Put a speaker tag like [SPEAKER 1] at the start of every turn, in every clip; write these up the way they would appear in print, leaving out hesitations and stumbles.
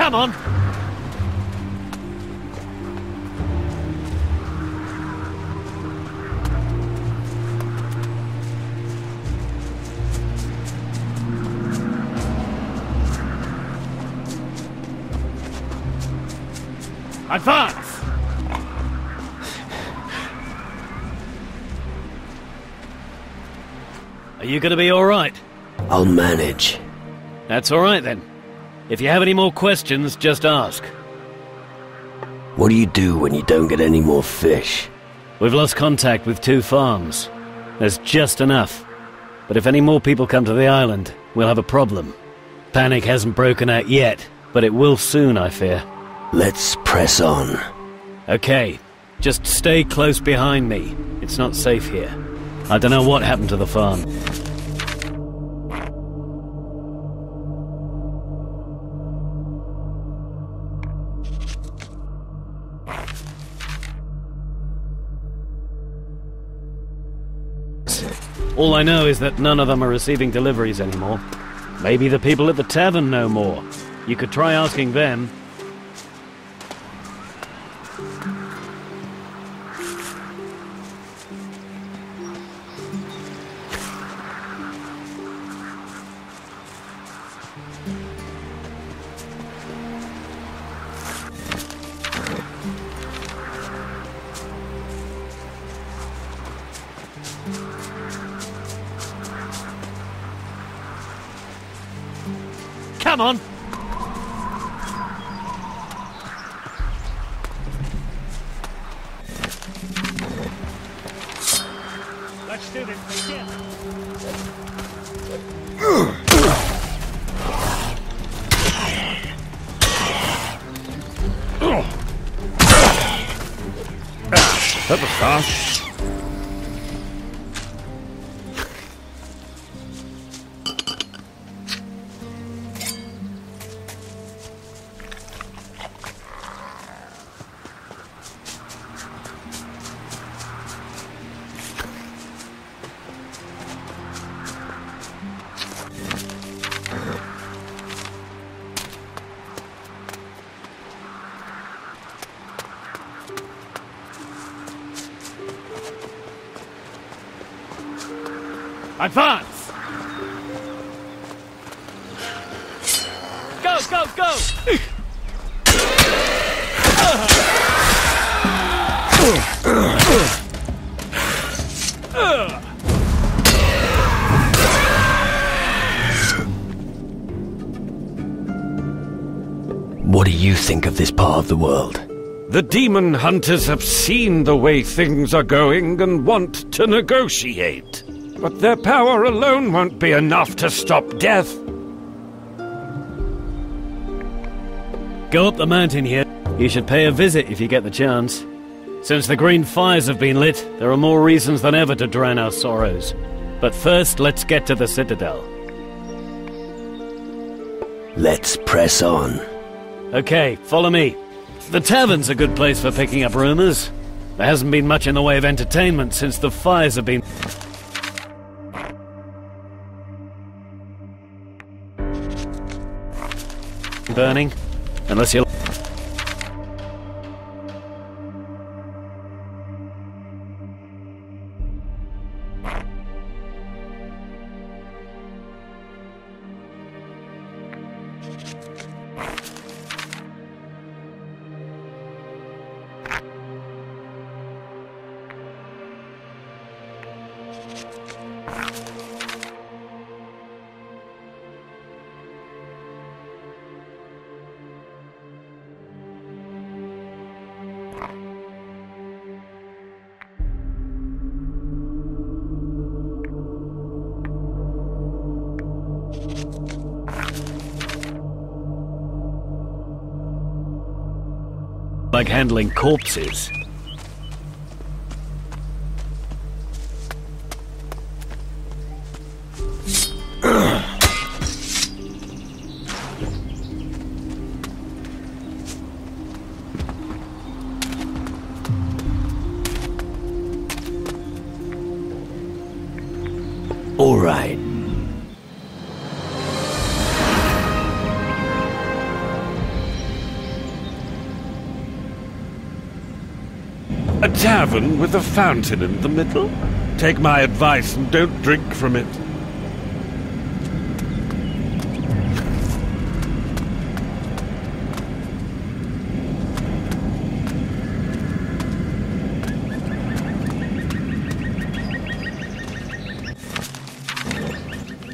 [SPEAKER 1] Come on! Advance! Are you gonna be alright?
[SPEAKER 2] I'll manage.
[SPEAKER 1] That's alright then. If you have any more questions, just ask.
[SPEAKER 2] What do you do when you don't get any more fish?
[SPEAKER 1] We've lost contact with 2 farms. There's just enough. But if any more people come to the island, we'll have a problem. Panic hasn't broken out yet, but it will soon, I fear.
[SPEAKER 2] Let's press on.
[SPEAKER 1] Okay, just stay close behind me. It's not safe here. I don't know what happened to the farm. All I know is that none of them are receiving deliveries anymore. Maybe the people at the tavern know more. You could try asking them. Come on! Let's do this again. That was fast. Advance! Go, go, go!
[SPEAKER 2] What do you think of this part of the world?
[SPEAKER 3] The demon hunters have seen the way things are going and want to negotiate. But their power alone won't be enough to stop death.
[SPEAKER 1] Go up the mountain here. You should pay a visit if you get the chance. Since the green fires have been lit, there are more reasons than ever to drown our sorrows. But first, let's get to the citadel.
[SPEAKER 2] Let's press on.
[SPEAKER 1] Okay, follow me. The tavern's a good place for picking up rumors. There hasn't been much in the way of entertainment since the fires have been... burning, unless you're... like handling corpses.
[SPEAKER 2] All right.
[SPEAKER 3] A tavern with a fountain in the middle? Take my advice and don't drink from it.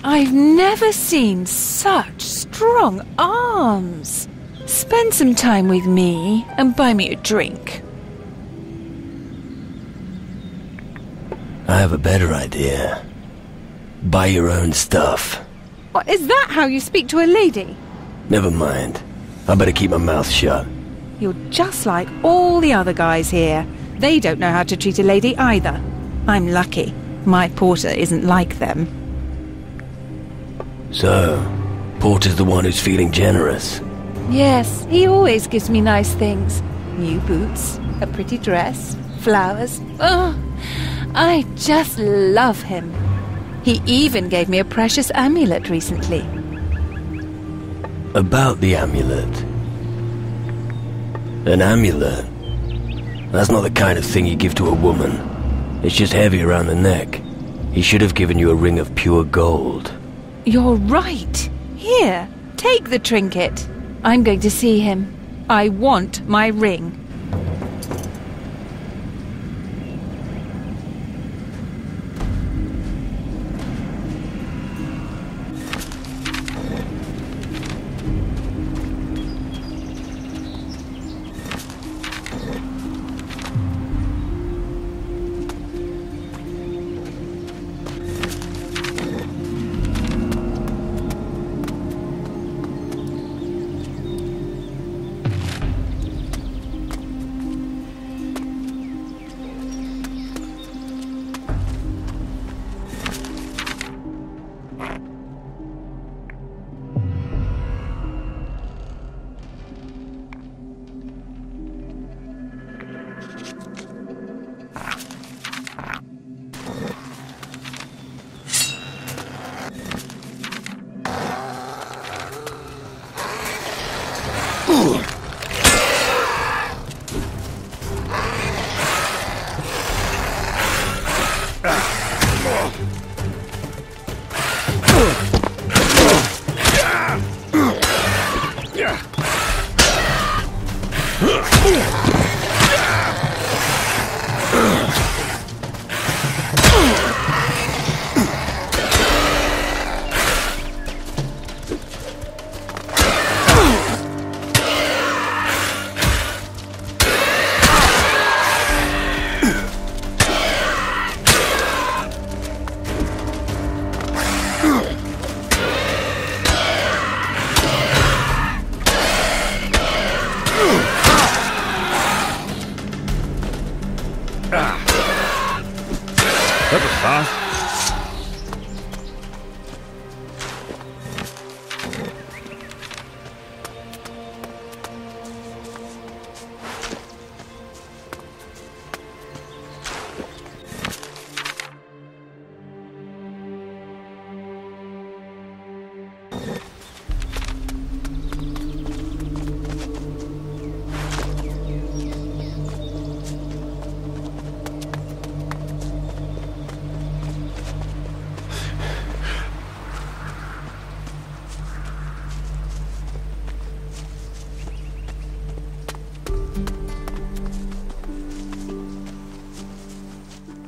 [SPEAKER 4] I've never seen such strong arms. Spend some time with me and buy me a drink.
[SPEAKER 2] I have a better idea. Buy your own stuff.
[SPEAKER 4] What, is that how you speak to a lady?
[SPEAKER 2] Never mind. I better keep my mouth shut.
[SPEAKER 4] You're just like all the other guys here. They don't know how to treat a lady either. I'm lucky. My porter isn't like them.
[SPEAKER 2] So, Porter's the one who's feeling generous.
[SPEAKER 4] Yes, he always gives me nice things. New boots, a pretty dress, flowers. Oh, I just love him. He even gave me a precious amulet recently.
[SPEAKER 2] About the amulet. An amulet? That's not the kind of thing you give to a woman. It's just heavy around the neck. He should have given you a ring of pure gold.
[SPEAKER 4] You're right. Here, take the trinket. I'm going to see him. I want my ring.
[SPEAKER 3] That was fast.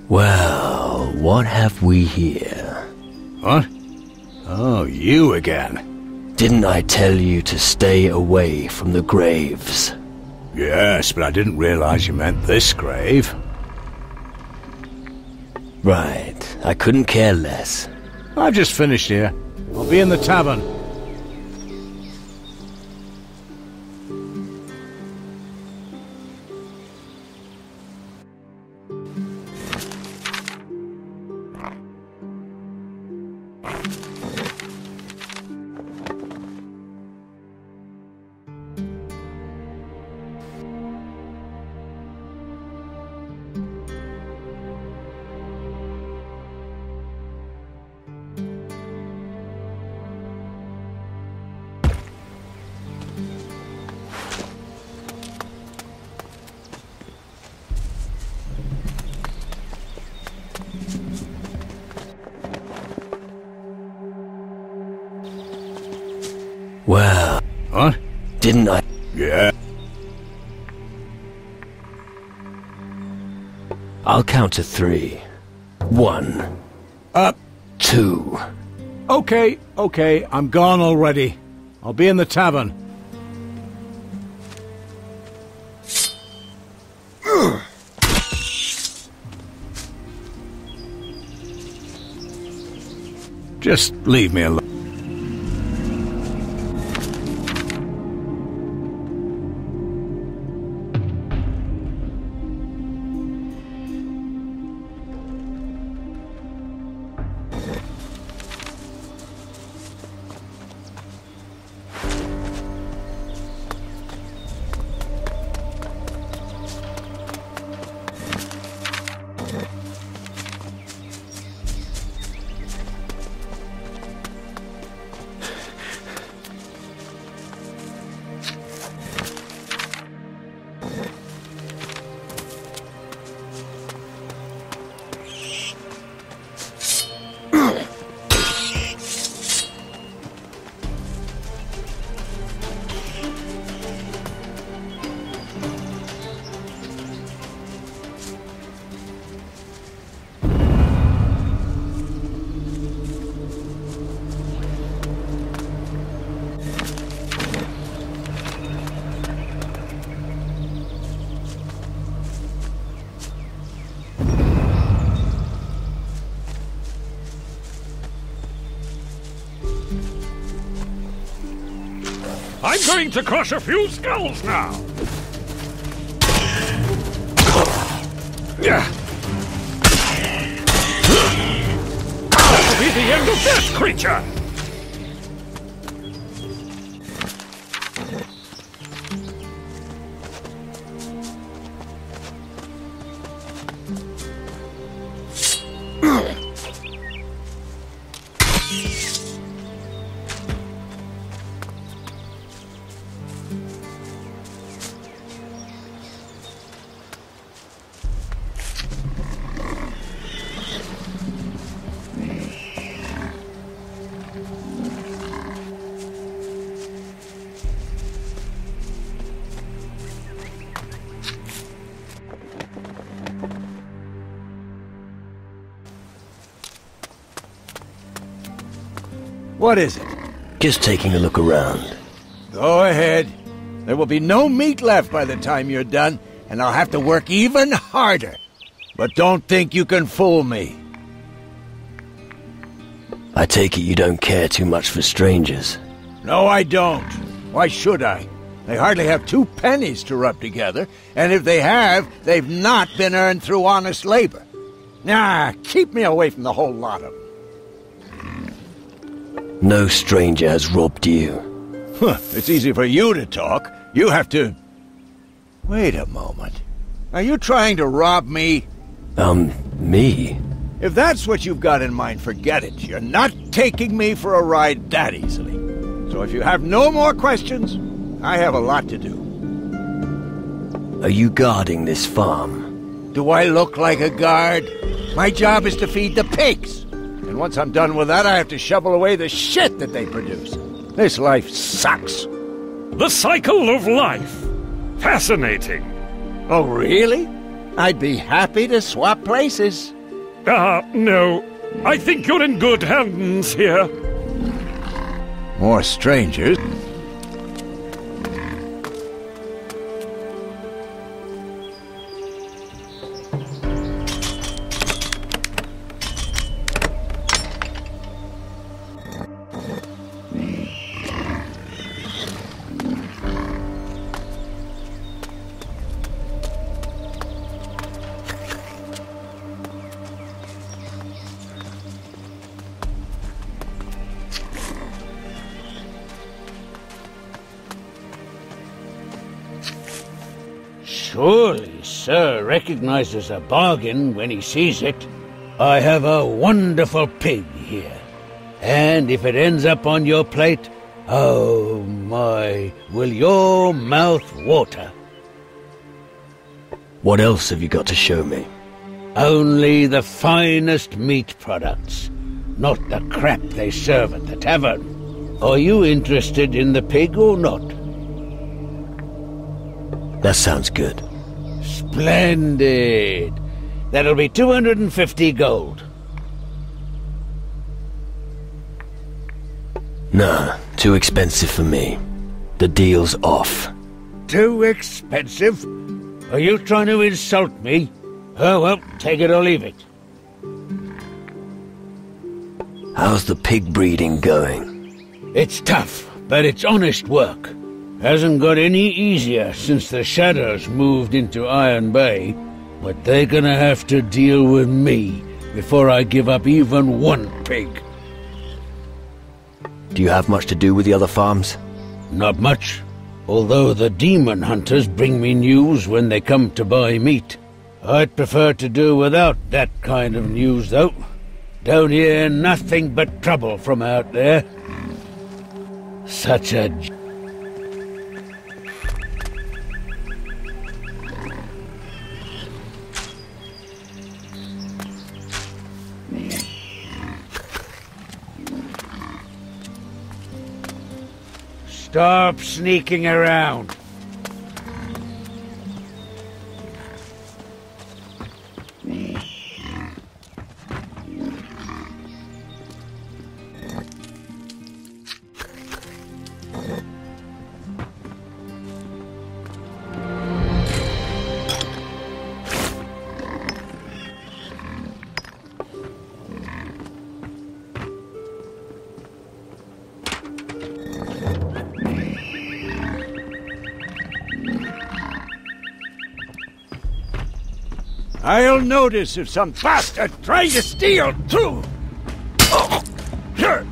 [SPEAKER 2] Well, what have we here?
[SPEAKER 5] What? Oh, you again.
[SPEAKER 2] Didn't I tell you to stay away from the graves?
[SPEAKER 5] Yes, but I didn't realize you meant this grave.
[SPEAKER 2] Right, I couldn't care less.
[SPEAKER 5] I've just finished here. I'll be in the tavern.
[SPEAKER 2] Well...
[SPEAKER 5] What?
[SPEAKER 2] Didn't I?
[SPEAKER 5] Yeah.
[SPEAKER 2] I'll count to 3. 1.
[SPEAKER 5] Up.
[SPEAKER 2] 2.
[SPEAKER 5] Okay, I'm gone already. I'll be in the tavern. Just leave me alone.
[SPEAKER 3] I'm going to crush a few skulls now! That'll be the end of this creature!
[SPEAKER 5] What is it?
[SPEAKER 2] Just taking a look around.
[SPEAKER 5] Go ahead. There will be no meat left by the time you're done, and I'll have to work even harder. But don't think you can fool me.
[SPEAKER 2] I take it you don't care too much for strangers.
[SPEAKER 5] No, I don't. Why should I? They hardly have 2 pennies to rub together, and if they have, they've not been earned through honest labor. Nah, keep me away from the whole lot of them.
[SPEAKER 2] No stranger has robbed you.
[SPEAKER 5] It's easy for you to talk. You have to... Wait a moment. Are you trying to rob me?
[SPEAKER 2] Me?
[SPEAKER 5] If that's what you've got in mind, forget it. You're not taking me for a ride that easily. So if you have no more questions, I have a lot to do.
[SPEAKER 2] Are you guarding this farm?
[SPEAKER 5] Do I look like a guard? My job is to feed the pigs. And once I'm done with that, I have to shovel away the shit that they produce. This life sucks.
[SPEAKER 3] The cycle of life. Fascinating.
[SPEAKER 5] Oh, really? I'd be happy to swap places.
[SPEAKER 3] No. I think you're in good hands here.
[SPEAKER 5] More strangers?
[SPEAKER 6] Surely, sir recognizes a bargain when he sees it. I have a wonderful pig here, and if it ends up on your plate, oh my, will your mouth water.
[SPEAKER 2] What else have you got to show me?
[SPEAKER 6] Only the finest meat products, not the crap they serve at the tavern. Are you interested in the pig or not?
[SPEAKER 2] That sounds good.
[SPEAKER 6] Splendid. That'll be 250 gold.
[SPEAKER 2] Nah, too expensive for me. The deal's off.
[SPEAKER 6] Too expensive? Are you trying to insult me? Oh, well, take it or leave it.
[SPEAKER 2] How's the pig breeding going?
[SPEAKER 6] It's tough, but it's honest work. Hasn't got any easier since the Shadows moved into Iron Bay, but they're gonna have to deal with me before I give up even one pig.
[SPEAKER 2] Do you have much to do with the other farms?
[SPEAKER 6] Not much, although the demon hunters bring me news when they come to buy meat. I'd prefer to do without that kind of news, though. Don't hear nothing but trouble from out there. Such a... Stop sneaking around.
[SPEAKER 5] I'll notice if some bastard tries to steal too. Sure.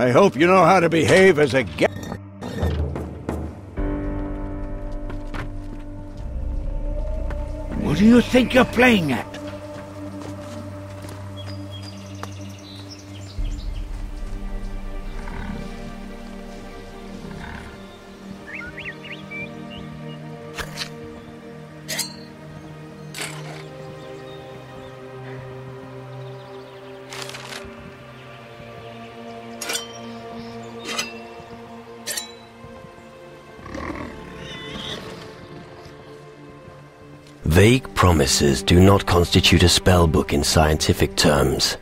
[SPEAKER 5] I hope you know how to behave as a guest.
[SPEAKER 6] What do you think you're playing at?
[SPEAKER 2] Vague promises do not constitute a spellbook in scientific terms.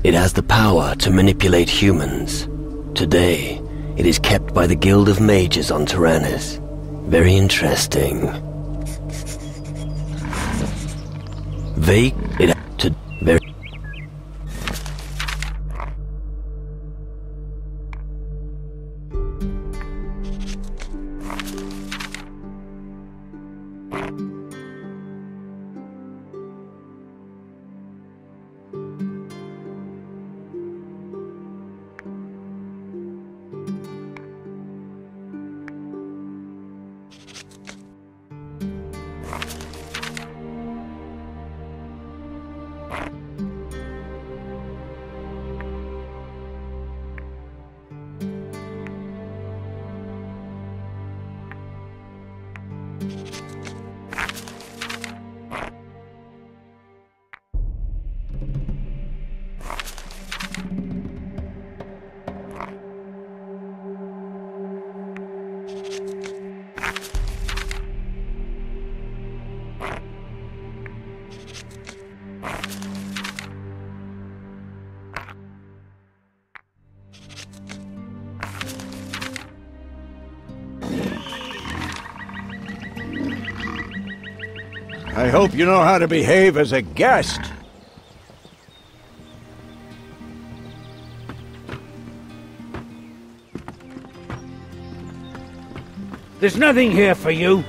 [SPEAKER 2] It has the power to manipulate humans. Today, it is kept by the Guild of Mages on Tyrannus. Very interesting. Vague... it... to... very...
[SPEAKER 5] I hope you know how to behave as a guest.
[SPEAKER 6] There's nothing here for you.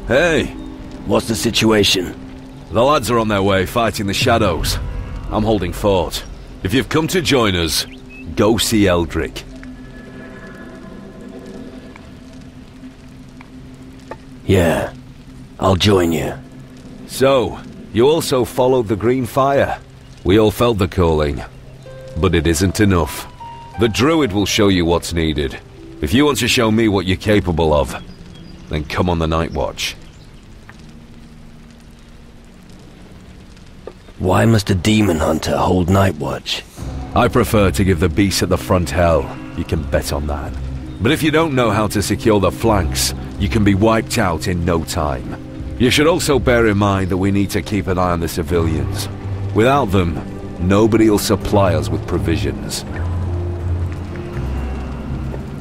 [SPEAKER 7] Hey!
[SPEAKER 2] What's the situation?
[SPEAKER 7] The lads are on their way fighting the shadows. I'm holding fort. If you've come to join us, go see Eldrick.
[SPEAKER 2] Yeah, I'll join you.
[SPEAKER 7] So, you also followed the green fire. We all felt the calling. But it isn't enough. The druid will show you what's needed. If you want to show me what you're capable of, then come on the night watch.
[SPEAKER 2] Why must a demon hunter hold night watch?
[SPEAKER 7] I prefer to give the beast at the front hell. You can bet on that. But if you don't know how to secure the flanks, you can be wiped out in no time. You should also bear in mind that we need to keep an eye on the civilians. Without them, nobody will supply us with provisions.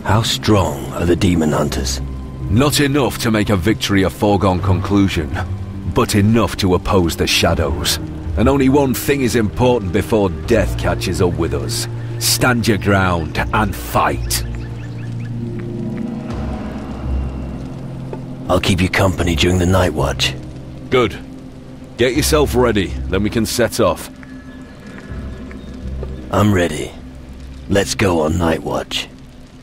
[SPEAKER 2] How strong are the demon hunters?
[SPEAKER 7] Not enough to make a victory a foregone conclusion, but enough to oppose the shadows. And only one thing is important before death catches up with us. Stand your ground and fight.
[SPEAKER 2] I'll keep you company during the night watch.
[SPEAKER 7] Good. Get yourself ready, then we can set off.
[SPEAKER 2] I'm ready. Let's go on night watch.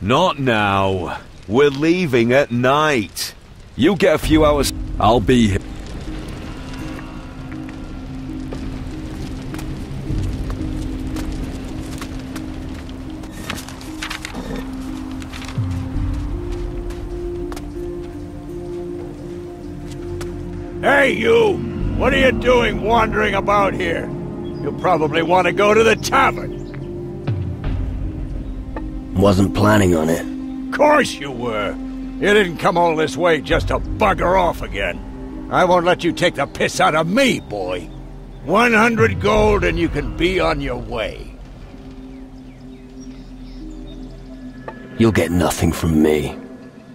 [SPEAKER 7] Not now. We're leaving at night. You get a few hours. I'll be here.
[SPEAKER 5] Hey, you! What are you doing wandering about here? You probably want to go to the tavern.
[SPEAKER 2] Wasn't planning on it.
[SPEAKER 5] Of course you were. You didn't come all this way just to bugger off again. I won't let you take the piss out of me, boy. 100 gold and you can be on your way.
[SPEAKER 2] You'll get nothing from me.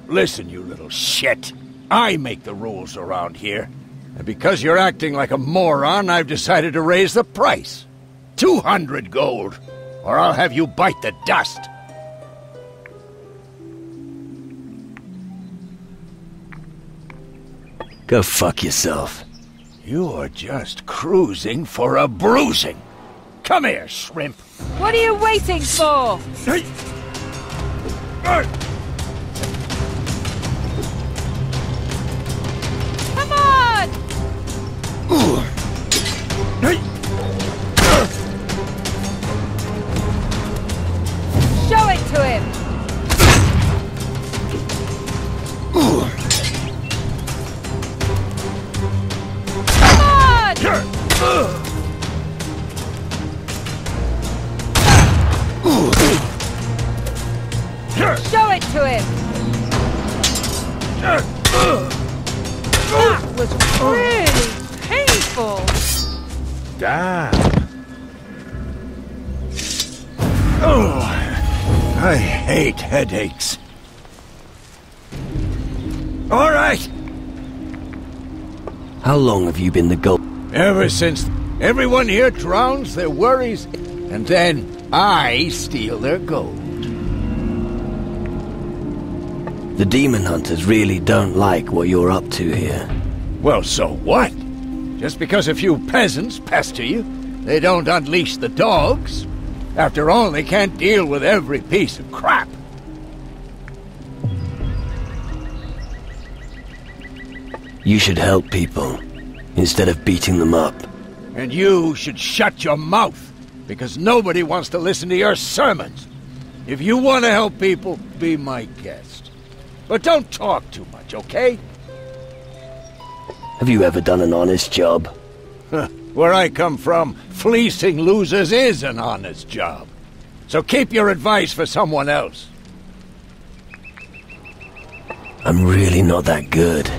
[SPEAKER 5] Listen, you little shit. I make the rules around here. And because you're acting like a moron, I've decided to raise the price. 200 gold, or I'll have you bite the dust.
[SPEAKER 2] Go fuck yourself.
[SPEAKER 5] You're just cruising for a bruising. Come here, shrimp.
[SPEAKER 4] What are you waiting for? Come on! Show it to him! Come on! Show it to him! That was really painful!
[SPEAKER 5] Damn. Oh, I hate headaches. All right.
[SPEAKER 2] How long have you been the gold?
[SPEAKER 5] Ever since everyone here drowns their worries, and then I steal their gold.
[SPEAKER 2] The demon hunters really don't like what you're up to here.
[SPEAKER 5] Well, so what? Just because a few peasants pester you, they don't unleash the dogs. After all, they can't deal with every piece of crap.
[SPEAKER 2] You should help people, instead of beating them up.
[SPEAKER 5] And you should shut your mouth, because nobody wants to listen to your sermons. If you want to help people, be my guest. But don't talk too much, okay?
[SPEAKER 2] Have you ever done an honest job?
[SPEAKER 5] Where I come from, fleecing losers is an honest job. So keep your advice for someone else.
[SPEAKER 2] I'm really not that good.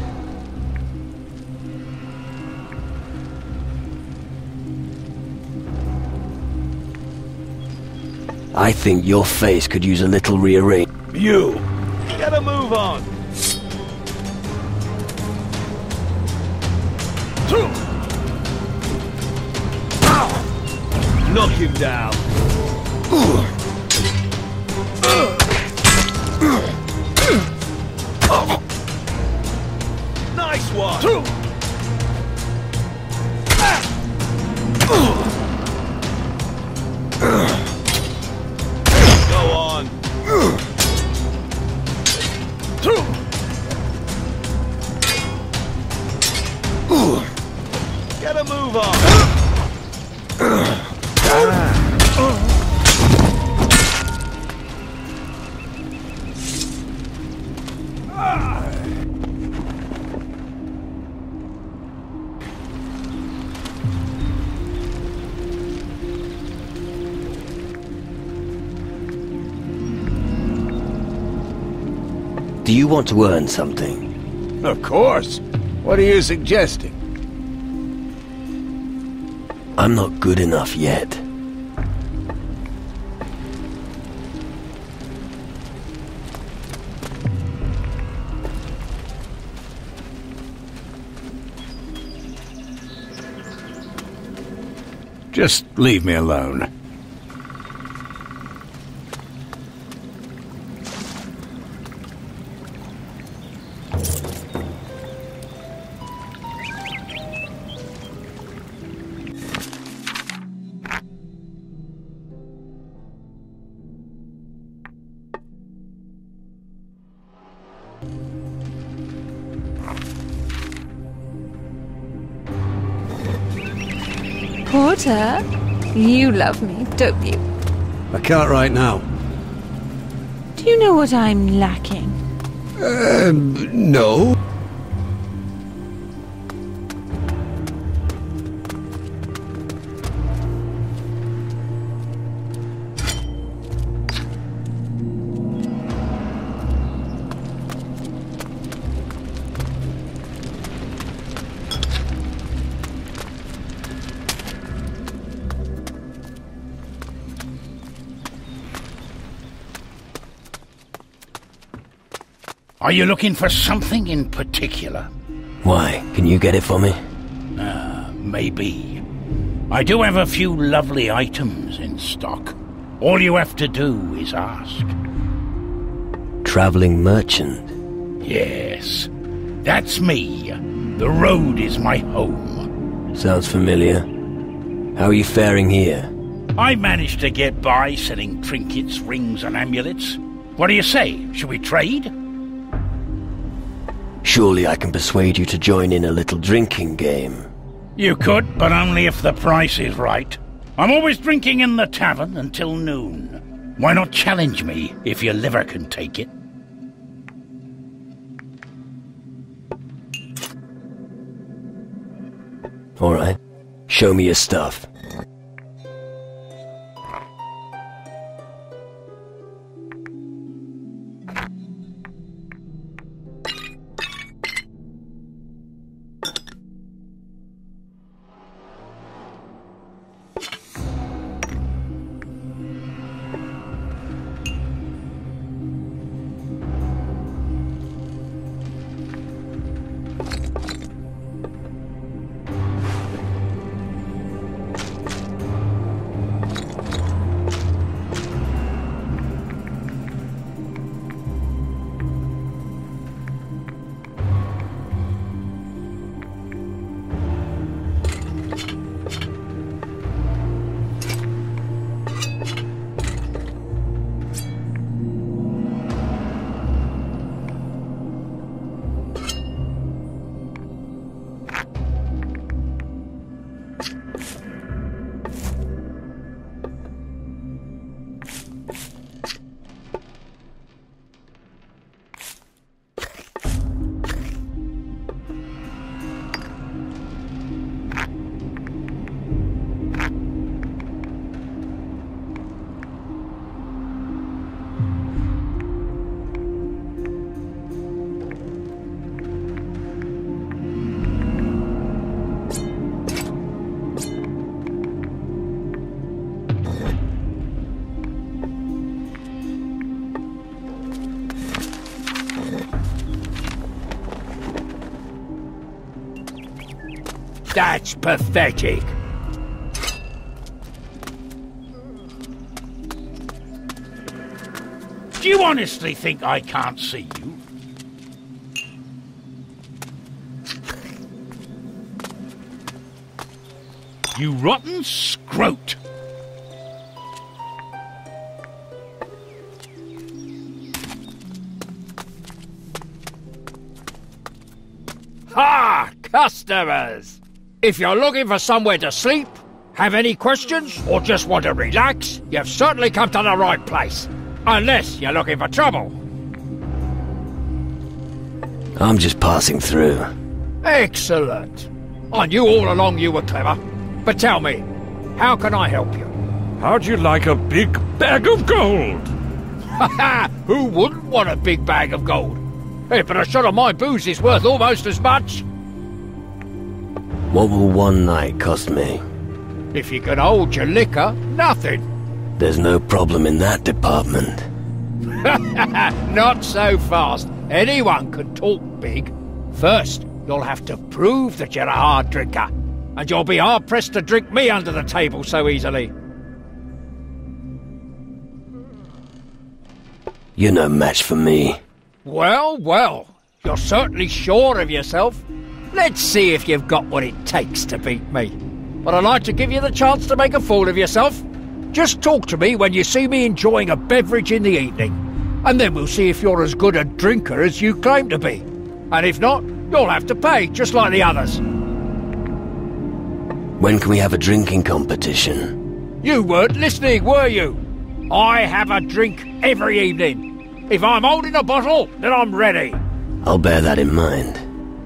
[SPEAKER 2] I think your face could use a little rearrangement.
[SPEAKER 3] You! Get a move on! Knock him down! Nice one! Go on! Get a move on!
[SPEAKER 2] Do you want to earn something?
[SPEAKER 5] Of course. What are you suggesting?
[SPEAKER 2] I'm not good enough yet.
[SPEAKER 5] Just leave me alone.
[SPEAKER 4] Porter, you love me, don't you?
[SPEAKER 8] I can't right now.
[SPEAKER 4] Do you know what I'm lacking?
[SPEAKER 8] No.
[SPEAKER 6] Are you looking for something in particular?
[SPEAKER 2] Why? Can you get it for me?
[SPEAKER 6] Maybe. I do have a few lovely items in stock. All you have to do is ask.
[SPEAKER 2] Traveling merchant?
[SPEAKER 6] Yes, that's me. The road is my home.
[SPEAKER 2] Sounds familiar. How are you faring here?
[SPEAKER 6] I managed to get by selling trinkets, rings, and amulets. What do you say? Should we trade?
[SPEAKER 2] Surely I can persuade you to join in a little drinking game.
[SPEAKER 6] You could, but only if the price is right. I'm always drinking in the tavern until noon. Why not challenge me if your liver can take it?
[SPEAKER 2] All right. Show me your stuff.
[SPEAKER 6] That's pathetic. Do you honestly think I can't see you? You rotten scrote! Ha! Customers! If you're looking for somewhere to sleep, have any questions, or just want to relax, you've certainly come to the right place. Unless you're looking for trouble.
[SPEAKER 2] I'm just passing through.
[SPEAKER 6] Excellent. I knew all along you were clever. But tell me, how can I help you?
[SPEAKER 3] How'd you like a big bag of gold?
[SPEAKER 6] Ha ha! Who wouldn't want a big bag of gold? Hey, but a shot of my booze is worth almost as much.
[SPEAKER 2] What will one night cost me?
[SPEAKER 6] If you can hold your liquor, nothing.
[SPEAKER 2] There's no problem in that department.
[SPEAKER 6] Not so fast. Anyone can talk big. First, you'll have to prove that you're a hard drinker. And you'll be hard-pressed to drink me under the table so easily.
[SPEAKER 2] You're no match for me.
[SPEAKER 6] Well, well. You're certainly sure of yourself. Let's see if you've got what it takes to beat me. But I'd like to give you the chance to make a fool of yourself. Just talk to me when you see me enjoying a beverage in the evening. And then we'll see if you're as good a drinker as you claim to be. And if not, you'll have to pay, just like the others.
[SPEAKER 2] When can we have a drinking competition?
[SPEAKER 6] You weren't listening, were you? I have a drink every evening. If I'm holding a bottle, then I'm ready.
[SPEAKER 2] I'll bear that in mind.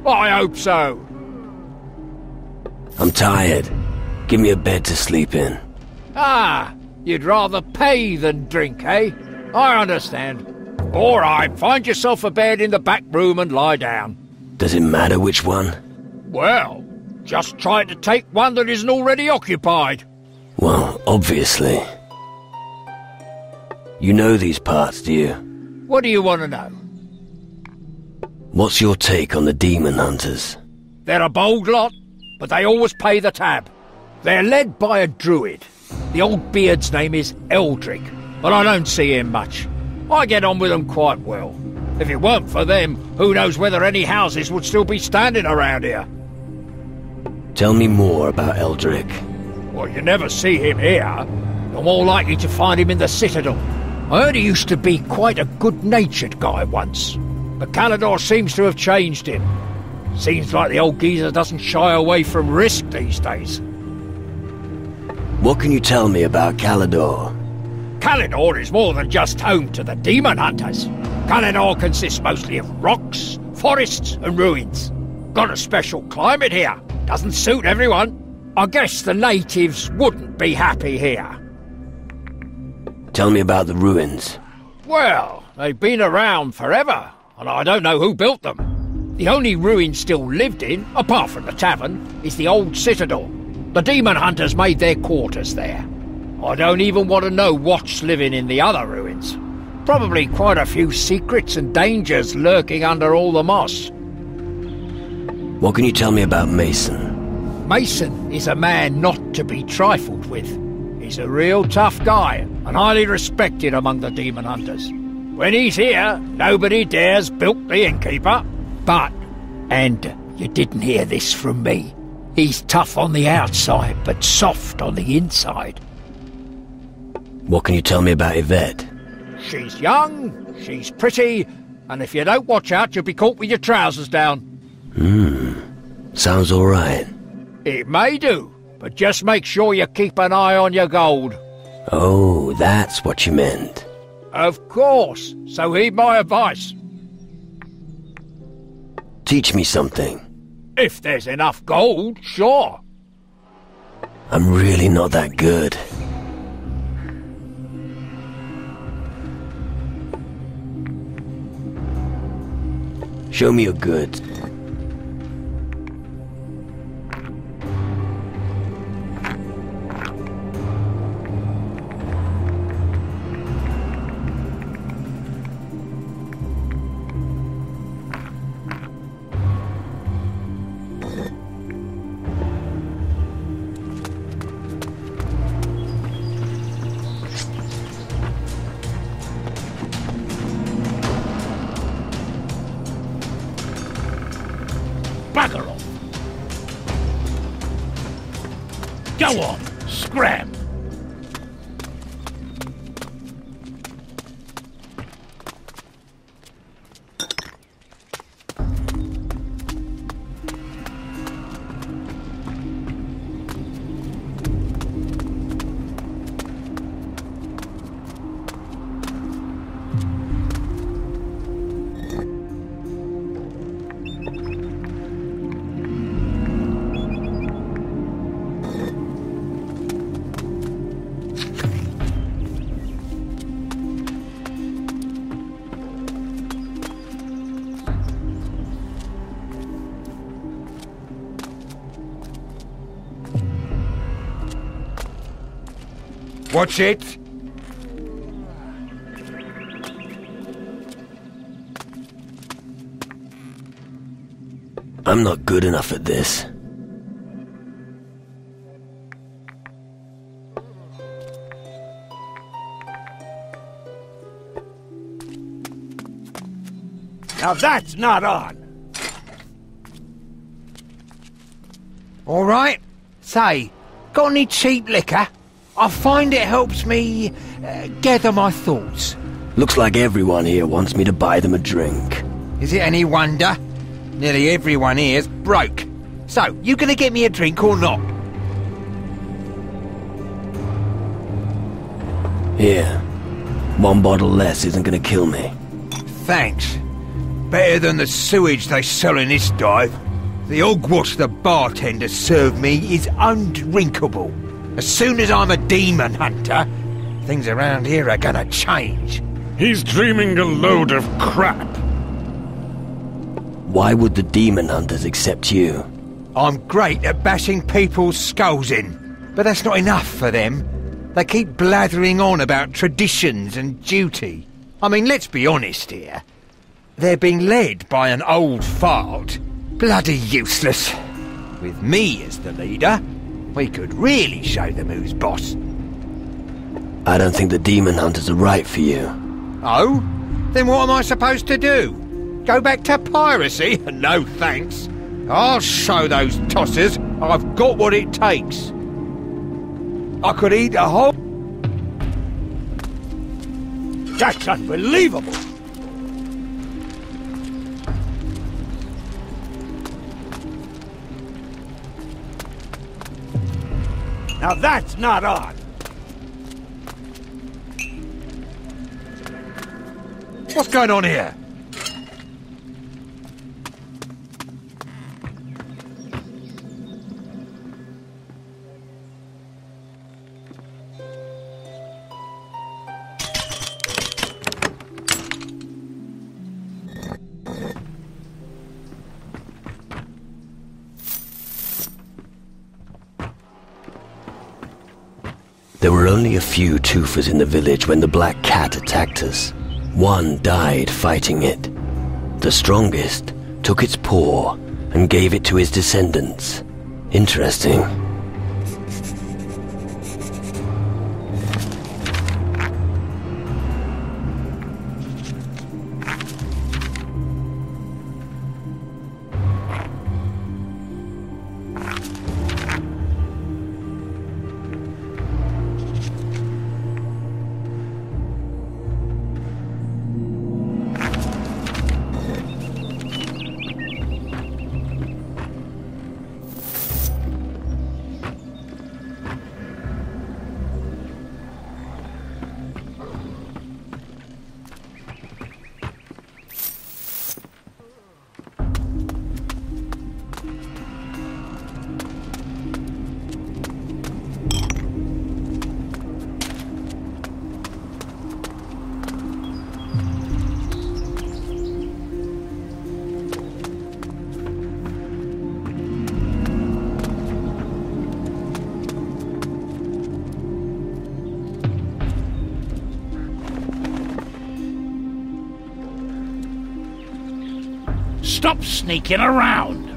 [SPEAKER 6] I hope so.
[SPEAKER 2] I'm tired. Give me a bed to sleep in.
[SPEAKER 6] Ah, you'd rather pay than drink, eh? I understand. All right, find yourself a bed in the back room and lie down.
[SPEAKER 2] Does it matter which one?
[SPEAKER 6] Well, just try to take one that isn't already occupied.
[SPEAKER 2] Well, obviously. You know these parts, do you?
[SPEAKER 6] What do you want to know?
[SPEAKER 2] What's your take on the demon hunters?
[SPEAKER 6] They're a bold lot, but they always pay the tab. They're led by a druid. The old beard's name is Eldrick, but I don't see him much. I get on with them quite well. If it weren't for them, who knows whether any houses would still be standing around here.
[SPEAKER 2] Tell me more about Eldrick.
[SPEAKER 6] Well, you never see him here. You're more likely to find him in the Citadel. I heard he used to be quite a good-natured guy once, but Khalador seems to have changed him. Seems like the old geezer doesn't shy away from risk these days.
[SPEAKER 2] What can you tell me about Khalador?
[SPEAKER 6] Khalador is more than just home to the demon hunters. Khalador consists mostly of rocks, forests and ruins. Got a special climate here. Doesn't suit everyone. I guess the natives wouldn't be happy here.
[SPEAKER 2] Tell me about the ruins.
[SPEAKER 6] Well, they've been around forever, and I don't know who built them. The only ruin still lived in, apart from the tavern, is the old citadel. The demon hunters made their quarters there. I don't even want to know what's living in the other ruins. Probably quite a few secrets and dangers lurking under all the moss.
[SPEAKER 2] What can you tell me about Mason?
[SPEAKER 6] Mason is a man not to be trifled with. He's a real tough guy, and highly respected among the demon hunters. When he's here, nobody dares bilk the innkeeper. But, and you didn't hear this from me, he's tough on the outside, but soft on the inside.
[SPEAKER 2] What can you tell me about Yvette?
[SPEAKER 6] She's young, she's pretty, and if you don't watch out, you'll be caught with your trousers down.
[SPEAKER 2] Sounds all right.
[SPEAKER 6] It may do, but just make sure you keep an eye on your gold.
[SPEAKER 2] Oh, that's what you meant.
[SPEAKER 6] Of course, so heed my advice.
[SPEAKER 2] Teach me something.
[SPEAKER 6] If there's enough gold, sure.
[SPEAKER 2] I'm really not that good. Show me your goods.
[SPEAKER 6] bugger off. Go on, scram.
[SPEAKER 3] Watch it!
[SPEAKER 2] I'm not good enough at this.
[SPEAKER 5] Now that's not on!
[SPEAKER 9] All right. Say, got any cheap liquor? I find it helps me gather my thoughts.
[SPEAKER 2] Looks like everyone here wants me to buy them a drink.
[SPEAKER 9] Is it any wonder? Nearly everyone here's broke. So, you gonna get me a drink or not?
[SPEAKER 2] Here. One bottle less isn't gonna kill me.
[SPEAKER 9] Thanks. Better than the sewage they sell in this dive. The hogwash the bartender served me is undrinkable. As soon as I'm a demon hunter, things around here are gonna change.
[SPEAKER 3] He's dreaming a load of crap.
[SPEAKER 2] Why would the demon hunters accept you?
[SPEAKER 9] I'm great at bashing people's skulls in, but that's not enough for them. They keep blathering on about traditions and duty. I mean, let's be honest here. They're being led by an old fart. Bloody useless. With me as the leader, we could really show them who's boss.
[SPEAKER 2] I don't think the demon hunters are right for you.
[SPEAKER 9] Oh? Then what am I supposed to do? Go back to piracy? No thanks. I'll show those tossers I've got what it takes. I could eat a whole...
[SPEAKER 5] That's unbelievable! Now that's not on!
[SPEAKER 9] What's going on here?
[SPEAKER 2] There were only a few Toofers in the village when the Black Cat attacked us. One died fighting it. The strongest took its paw and gave it to his descendants. Interesting.
[SPEAKER 6] Stop sneaking around!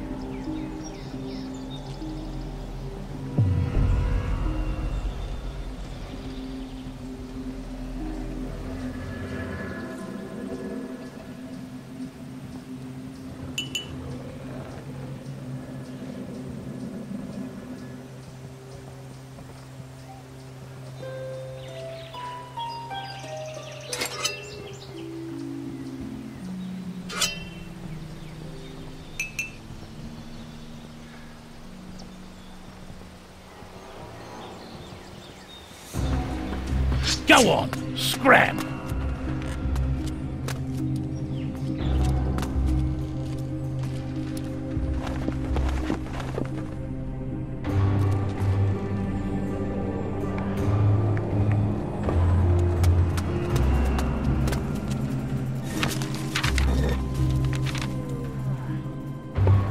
[SPEAKER 6] Go on, scram!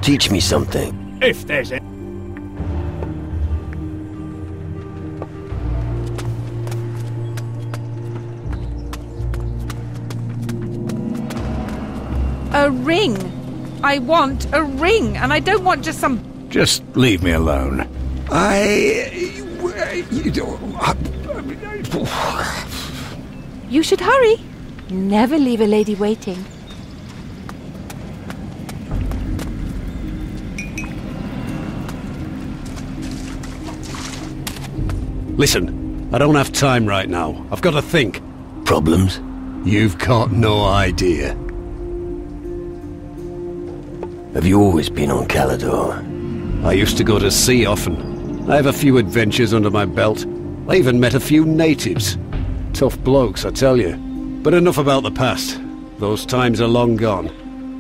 [SPEAKER 2] Teach me something.
[SPEAKER 6] If there's a...
[SPEAKER 4] A ring. I want a ring, and I don't want just some...
[SPEAKER 5] Just leave me alone.
[SPEAKER 4] You should hurry. Never leave a lady waiting.
[SPEAKER 8] Listen, I don't have time right now. I've got to think.
[SPEAKER 2] Problems?
[SPEAKER 8] You've got no idea.
[SPEAKER 2] Have you always been on Caladur?
[SPEAKER 8] I used to go to sea often. I have a few adventures under my belt. I even met a few natives. Tough blokes, I tell you. But enough about the past. Those times are long gone.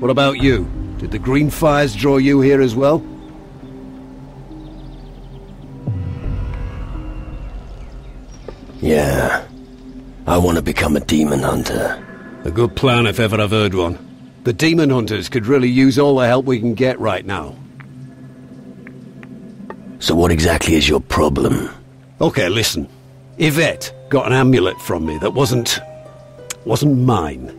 [SPEAKER 8] What about you? Did the green fires draw you here as well?
[SPEAKER 2] Yeah. I want to become a demon hunter.
[SPEAKER 8] A good plan if ever I've heard one. The demon hunters could really use all the help we can get right now.
[SPEAKER 2] So what exactly is your problem?
[SPEAKER 8] Okay, listen. Yvette got an amulet from me that wasn't mine.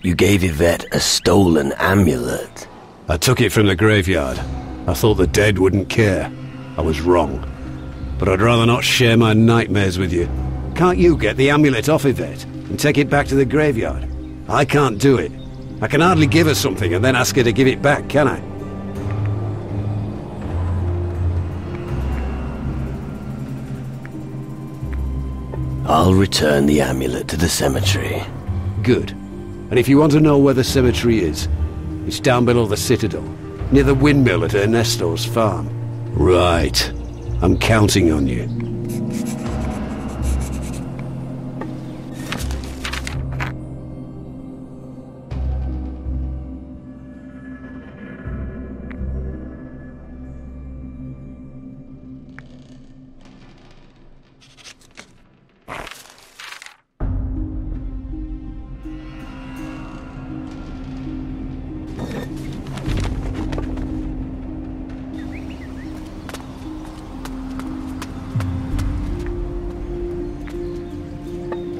[SPEAKER 2] You gave Yvette a stolen amulet?
[SPEAKER 8] I took it from the graveyard. I thought the dead wouldn't care. I was wrong. But I'd rather not share my nightmares with you. Can't you get the amulet off Yvette and take it back to the graveyard? I can't do it. I can hardly give her something and then ask her to give it back, can I?
[SPEAKER 2] I'll return the amulet to the cemetery.
[SPEAKER 8] Good. And if you want to know where the cemetery is, it's down below the citadel, near the windmill at Ernesto's farm. Right. I'm counting on you.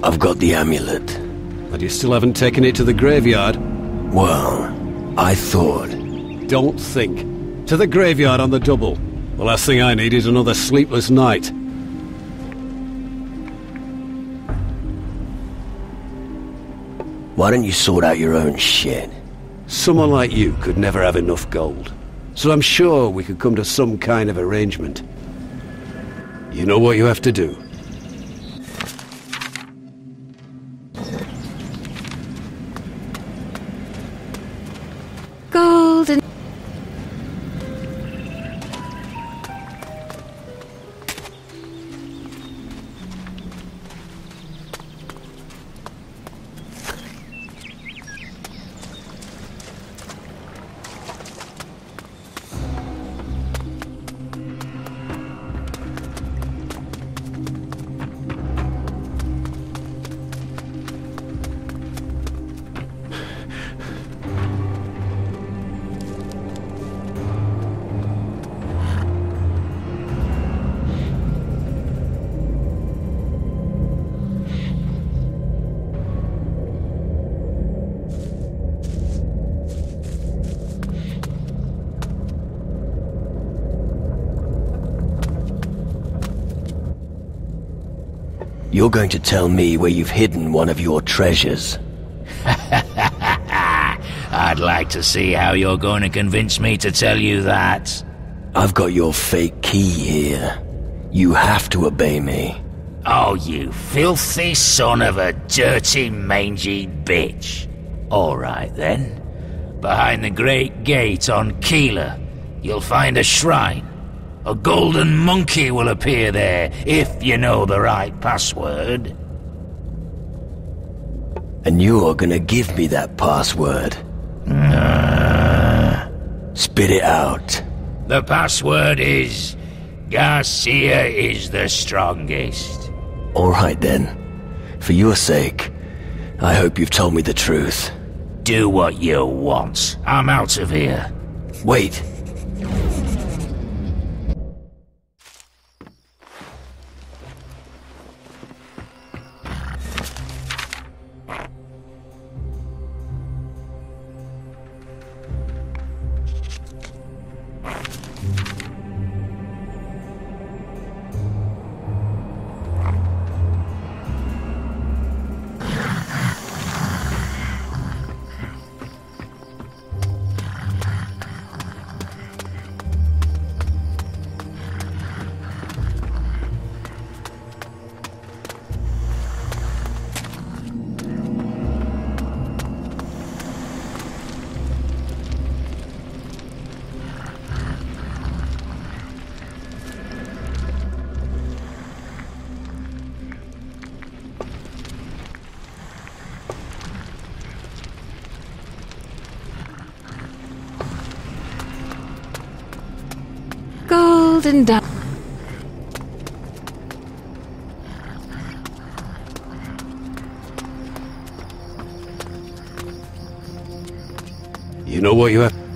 [SPEAKER 2] I've got the amulet.
[SPEAKER 8] And you still haven't taken it to the graveyard?
[SPEAKER 2] Well, I thought...
[SPEAKER 8] Don't think. To the graveyard on the double. The last thing I need is another sleepless night.
[SPEAKER 2] Why don't you sort out your own shit?
[SPEAKER 8] Someone like you could never have enough gold. So I'm sure we could come to some kind of arrangement. You know what you have to do.
[SPEAKER 4] Golden.
[SPEAKER 2] You're going to tell me where you've hidden one of your treasures.
[SPEAKER 6] I'd like to see how you're going to convince me to tell you that.
[SPEAKER 2] I've got your fake key here. You have to obey me.
[SPEAKER 6] Oh, you filthy son of a dirty, mangy bitch. All right, then. Behind the great gate on Keeler, you'll find a shrine. A golden monkey will appear there, if you know the right password.
[SPEAKER 2] And you're gonna give me that password? Spit it out.
[SPEAKER 6] The password is... Garcia is the strongest.
[SPEAKER 2] Alright then. For your sake, I hope you've told me the truth.
[SPEAKER 6] Do what you want. I'm out of here.
[SPEAKER 2] Wait.
[SPEAKER 4] Golden duck.
[SPEAKER 8] You know what you have...